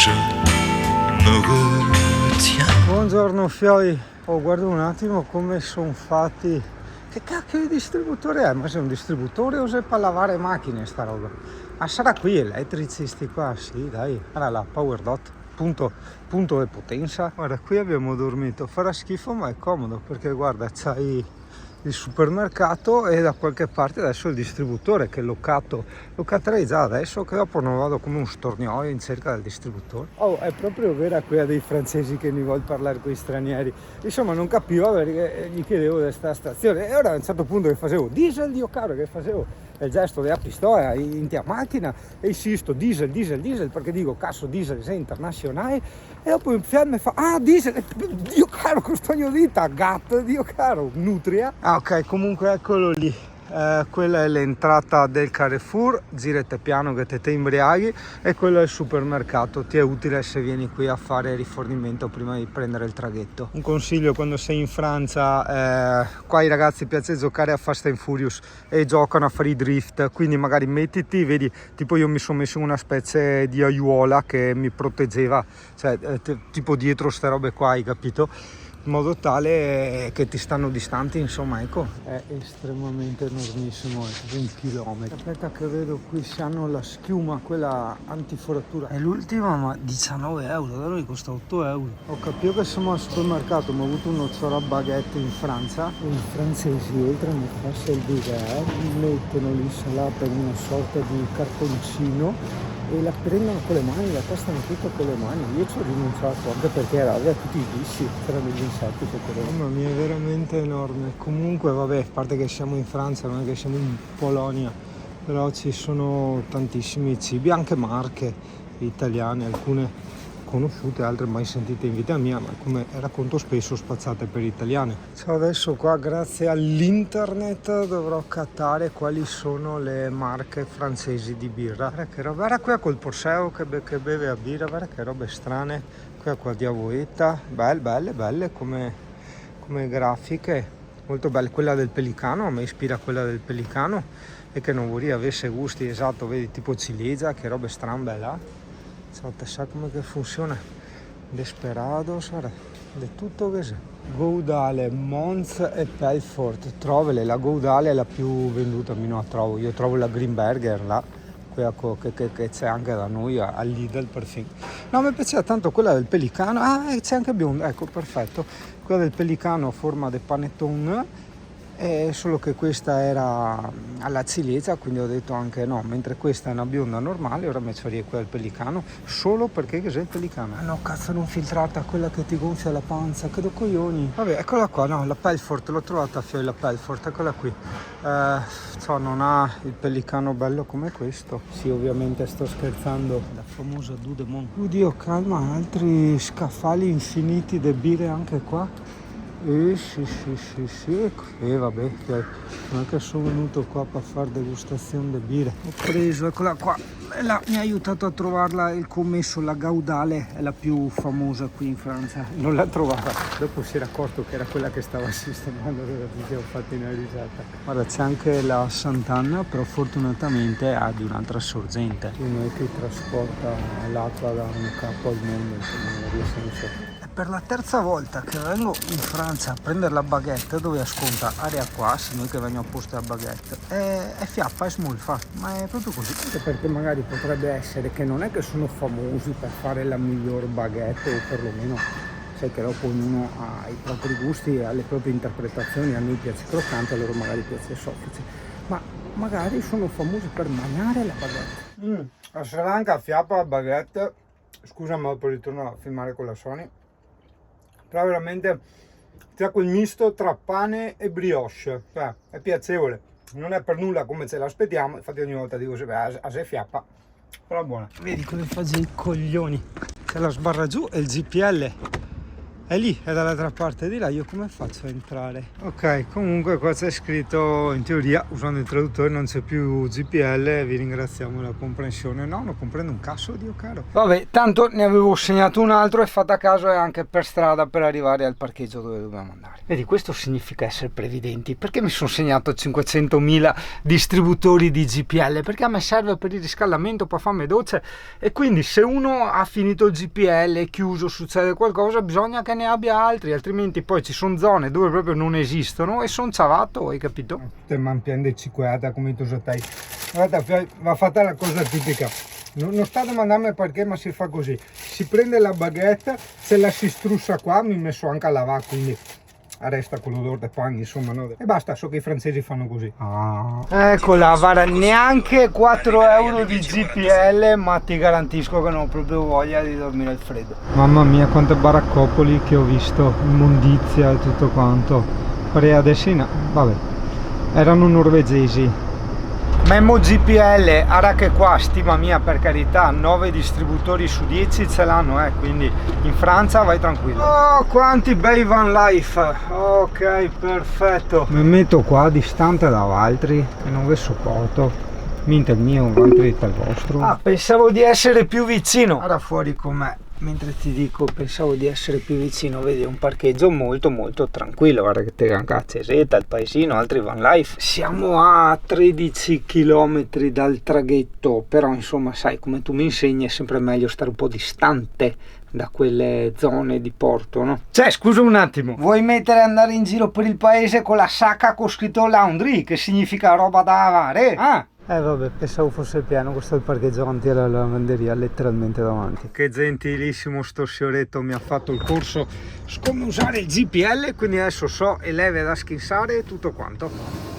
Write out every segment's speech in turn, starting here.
je me retiens. Buongiorno Fioi, guarda un attimo come sono fatti. Che cacchio di distributore è? Ma sei un distributore o sei per lavare macchine sta roba? Ma sarà qui elettricisti qua? Sì, dai, guarda là, Power Dot, punto e potenza. Guarda, qui abbiamo dormito, farà schifo ma è comodo perché guarda, c'hai il supermercato e da qualche parte adesso il distributore che lo catterei già adesso, che dopo non vado come un stornioio in cerca del distributore. Oh, è proprio vera quella dei francesi che mi vuol parlare con gli stranieri. Insomma, non capivo perché gli chiedevo di questa stazione e ora a un certo punto che facevo diesel, Dio caro, che facevo il gesto della pistola in tia macchina e insisto diesel perché dico cazzo diesel sei internazionale e dopo in fiamme fa diesel, Dio caro costogno vita gat, Dio caro nutria. Ok, comunque eccolo lì. Quella è l'entrata del Carrefour, girate piano che te imbriaghi, e quello è il supermercato, ti è utile se vieni qui a fare rifornimento prima di prendere il traghetto. Un consiglio quando sei in Francia, qua ai ragazzi piace giocare a Fast and Furious e giocano a fare i drift, quindi magari mettiti, vedi, tipo io mi sono messo in una specie di aiuola che mi proteggeva, cioè tipo dietro ste robe qua, hai capito? In modo tale che ti stanno distanti, insomma, ecco. È estremamente enormissimo, è 20 km. Aspetta che vedo qui se hanno la schiuma, quella antifrattura. È l'ultima, ma 19 euro, da noi costa 8 euro. Ho capito che siamo al supermercato, ma ho avuto uno zora baguette in Francia e i francesi, oltre a mettersi il dessert, mettono l'insalata in una sorta di cartoncino e la prendono con le mani, la tastano tutta con le mani. Io ci ho rinunciato anche perché aveva tutti i vizi, c'erano degli insetti che mamma mia, è veramente enorme. Comunque vabbè, a parte che siamo in Francia, non è che siamo in Polonia, però ci sono tantissimi cibi, anche marche italiane, alcune conosciute, altre mai sentite in vita mia, ma come racconto spesso spazzate per italiane. Ciao, adesso qua grazie all'internet dovrò cattare quali sono le marche francesi di birra. Guarda che roba, guarda qui col Porseo che beve a birra, guarda che robe strane, qui qua di Avoetta, belle come grafiche, molto belle. Quella del Pelicano, a me ispira quella del Pelicano e che non vorrei avesse gusti, esatto, vedi, tipo ciliegia, che robe strane là. Sa come che funziona. Desperados, guarda, è tutto così. Goudale, Mons e Pelfort, trovele, la Goudale è la più venduta, almeno la trovo. Io trovo la Greenberger là, quella che c'è anche da noi a Lidl perfino. No, mi piaceva tanto quella del Pelicano, c'è anche bionda, ecco, perfetto. Quella del Pelicano a forma di panettone, solo che questa era alla ciliegia, quindi ho detto anche no, mentre questa è una bionda normale, ora mi farei quella del Pelicano, solo perché cos'è il Pelicano? Ah no, cazzo, non filtrata, quella che ti gonfia la panza, che do coglioni. Vabbè, eccola qua, no, la Pelfort, l'ho trovata a Fioi, la Pelfort, eccola qui. Non ha il Pelicano bello come questo. Sì, ovviamente sto scherzando. La famosa Dudemont. Oddio, calma, altri scaffali infiniti di birre anche qua. Sì, vabbè, non è che sono venuto qua per fare degustazione di birre. Ho preso, eccola qua, mi ha aiutato a trovarla il commesso, la Gaudale, è la più famosa qui in Francia. Non l'ha trovata, dopo si era accorto che era quella che stava sistemando, ti ho fatto una risata. Guarda, c'è anche la Sant'Anna, però fortunatamente ha di un'altra sorgente. Uno che trasporta l'acqua da un capo al mondo, insomma, non riesce a so. Per la terza volta che vengo in Francia a prendere la baguette, dove sconta area qua, se noi che veniamo apposta a baguette, è fiappa, è smolfa, ma è proprio così. Anche perché magari potrebbe essere che non è che sono famosi per fare la miglior baguette, o perlomeno sai che dopo ognuno ha i propri gusti, ha le proprie interpretazioni, a noi piace croccante, a loro magari piace soffice, ma magari sono famosi per mangiare la baguette. A Sri Lanka fiappa la baguette, scusa ma poi ritorno a filmare con la Sony. Però veramente c'è quel misto tra pane e brioche, cioè è piacevole, non è per nulla come ce l'aspettiamo, infatti ogni volta dico a se fiappa, però buona. Vedi come fa i coglioni, c'è la sbarra giù e il GPL È lì, è dall'altra parte di là, io come faccio a entrare? Ok, comunque qua c'è scritto, in teoria, usando il traduttore, non c'è più GPL, vi ringraziamo la comprensione. No, non comprendo un cazzo, Dio caro. Vabbè, tanto ne avevo segnato un altro e fatta caso è anche per strada per arrivare al parcheggio dove dobbiamo andare. Vedi, questo significa essere previdenti. Perché mi sono segnato 500.000 distributori di GPL? Perché a me serve per il riscaldamento, poi farmi docce, e quindi se uno ha finito il GPL, è chiuso, succede qualcosa, bisogna che ne abbia altri, altrimenti poi ci sono zone dove proprio non esistono e sono ciavato, hai capito? Te mantieni di cicuata come tu sai. Guarda, va fatta la cosa tipica. Non sta a domandarmi perché, ma si fa così. Si prende la baguette, se la si strussa qua, mi messo anche a lavare, quindi resta con l'odore del pan, insomma, no? E basta, so che i francesi fanno così. Eccola, guarda, neanche 4 euro di GPL, ma ti garantisco che non ho proprio voglia di dormire al freddo. Mamma mia, quante baraccopoli che ho visto, immondizia e tutto quanto. Pare adesso, vabbè, erano norvegesi. Memo GPL, ara che qua, stima mia, per carità, 9 distributori su 10 ce l'hanno, quindi in Francia vai tranquillo. Oh, quanti bei van life. Ok, perfetto. Mi metto qua distante da altri e non vi sopporto. Mentre il mio altri dal vostro. Ah, pensavo di essere più vicino. Guarda fuori com'è. Mentre ti dico, pensavo di essere più vicino, vedi, è un parcheggio molto tranquillo, guarda che te anche a Ceseta, il paesino, altri van life. Siamo a 13 km dal traghetto, però insomma sai, come tu mi insegni è sempre meglio stare un po' distante da quelle zone di porto, no? Cioè, scusa un attimo, vuoi mettere andare in giro per il paese con la sacca con scritto laundry, che significa roba da lavare? Ah! Vabbè, pensavo fosse piano, questo è il parcheggio davanti alla lavanderia, letteralmente davanti. Che gentilissimo sto fioretto, mi ha fatto il corso su come usare il GPL, quindi adesso so e leve da schinsare e tutto quanto.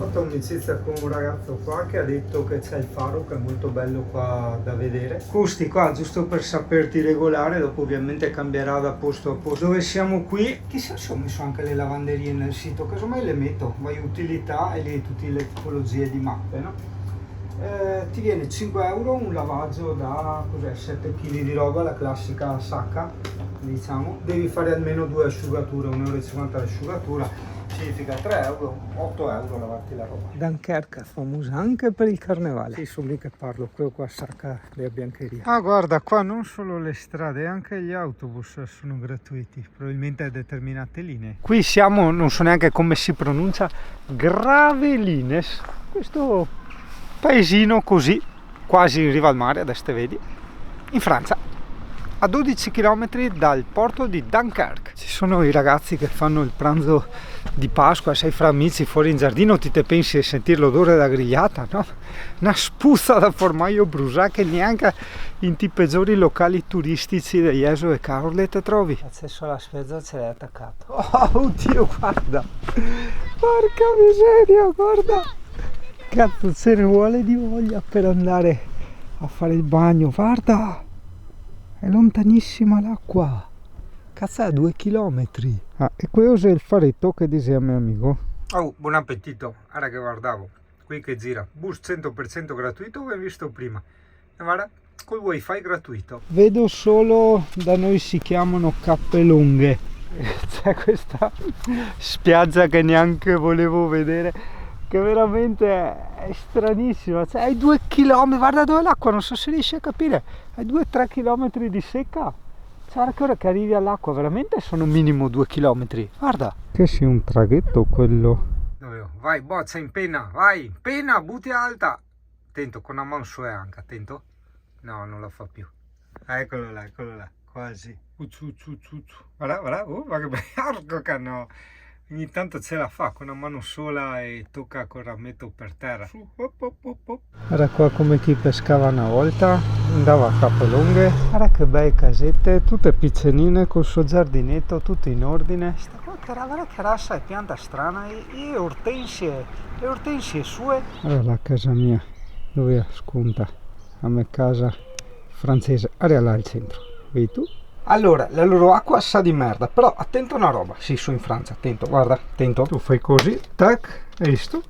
Ho fatto amicizia con un ragazzo qua che ha detto che c'è il faro, che è molto bello qua da vedere. Questi qua, giusto per saperti regolare, dopo ovviamente cambierà da posto a posto. Dove siamo qui, chissà se ho messo anche le lavanderie nel sito, casomai le metto, vai utilità e lì tutte le tipologie di mappe, no? Ti viene 5 euro un lavaggio da 7 kg di roba, la classica sacca, diciamo. Devi fare almeno 2 asciugature, 1,50 € l'asciugatura. Significa 3 euro, 8 euro lavarti la roba. Dunkerque è famosa anche per il carnevale. Sì, sono lì che parlo, quello qua sacca della biancheria. Ah, guarda, qua non solo le strade, anche gli autobus sono gratuiti, probabilmente a determinate linee. Qui siamo, non so neanche come si pronuncia, Gravelines, questo paesino così, quasi in riva al mare, adesso te vedi, in Francia. A 12 km dal porto di Dunkerque. Ci sono i ragazzi che fanno il pranzo di Pasqua, sei fra amici fuori in giardino, ti te pensi di sentire l'odore da grigliata, no? Una spuzza da formaggio bruciato che neanche in i peggiori locali turistici di Jesu e Caorle te trovi. L'accesso alla spiaggia ce l'hai attaccato. Oh, oddio, guarda! Porca miseria, guarda! Cazzo, ce ne vuole di voglia per andare a fare il bagno, guarda! È lontanissima l'acqua, cazzo, è 2 chilometri. Ah, e questo è il faretto che dice mio amico. Oh, buon appetito, ora che guardavo, qui che gira, bus 100% gratuito, come visto prima. E guarda, col wifi gratuito. Vedo solo, da noi si chiamano cappe lunghe. C'è questa spiaggia che neanche volevo vedere, che veramente è stranissima, cioè hai 2 km, guarda dove è l'acqua, non so se riesci a capire, hai 2-3 km di secca, cioè che ora che arrivi all'acqua veramente sono minimo 2 km, guarda. Che sia un traghetto quello. Vai, boccia in penna, vai, penna, butti alta, attento, con la mano su anche, attento, no, non la fa più, eccolo là, quasi, guarda, ma che bello, che no. Ogni tanto ce la fa con una mano sola e tocca col rametto per terra. Guarda qua come chi pescava una volta, andava a cappe lunghe. Guarda che belle casette, tutte piccenine col suo giardinetto, tutto in ordine. Sta qua guarda che razza è pianta strana e ortensie, le ortensie sue. Guarda la casa mia, dove sconta, a me casa francese, area là al centro, vedi tu? Allora, la loro acqua sa di merda, però attento a una roba, sì, sono in Francia, attento, guarda, attento. Tu fai così, tac, hai visto?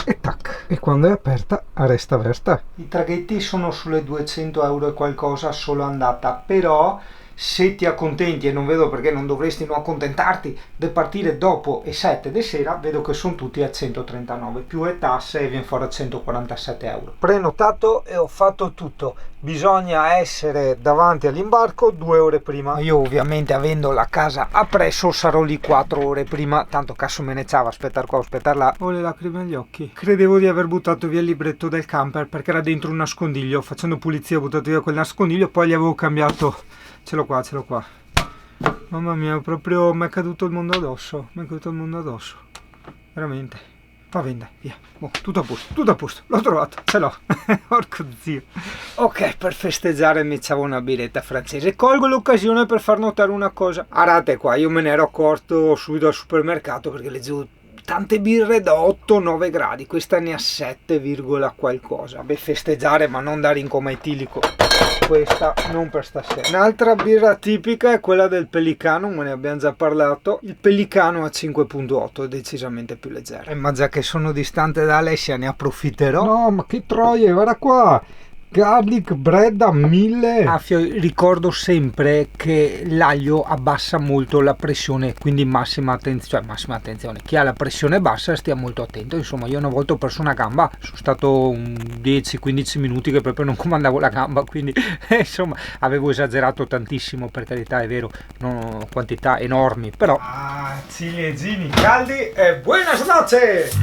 e tac, e quando è aperta resta aperta. I traghetti sono sulle 200 euro e qualcosa solo andata, però se ti accontenti, e non vedo perché non dovresti non accontentarti, di partire dopo e 7 di sera, vedo che sono tutti a 139, più le tasse e viene fuori a 147 euro. Prenotato e ho fatto tutto. Bisogna essere davanti all'imbarco 2 ore prima. Io ovviamente, avendo la casa appresso, sarò lì 4 ore prima, tanto cazzo me ne ciava, aspettare qua, aspettare là. Ho le lacrime agli occhi. Credevo di aver buttato via il libretto del camper perché era dentro un nascondiglio. Facendo pulizia ho buttato via quel nascondiglio, poi gli avevo cambiato. Ce l'ho qua, ce l'ho qua. Mamma mia, proprio mi è caduto il mondo addosso. Mi è caduto il mondo addosso. Veramente. Va bene, dai, via. Boh, tutto a posto. L'ho trovato, ce l'ho. Porco zio. Ok, per festeggiare mi c'avevo una biretta francese. Colgo l'occasione per far notare una cosa. Arate qua, io me ne ero accorto subito al supermercato perché leggevo tante birre da 8-9 gradi. Questa ne ha 7, qualcosa. Beh, festeggiare, ma non dare in coma etilico. Questa non per stasera. Un'altra birra tipica è quella del Pelicano, me ne abbiamo già parlato. Il Pelicano a 5.8 è decisamente più leggero. Ma già che sono distante da Alessia ne approfitterò. No, ma che troie, guarda qua! Garlic bread a 1000. Ricordo sempre che l'aglio abbassa molto la pressione, quindi massima attenzione. Chi ha la pressione bassa stia molto attento. Insomma, io una volta ho perso una gamba, sono stato 10-15 minuti che proprio non comandavo la gamba, quindi insomma avevo esagerato tantissimo, per carità, è vero, non quantità enormi, però ciliegini caldi e buenas noches.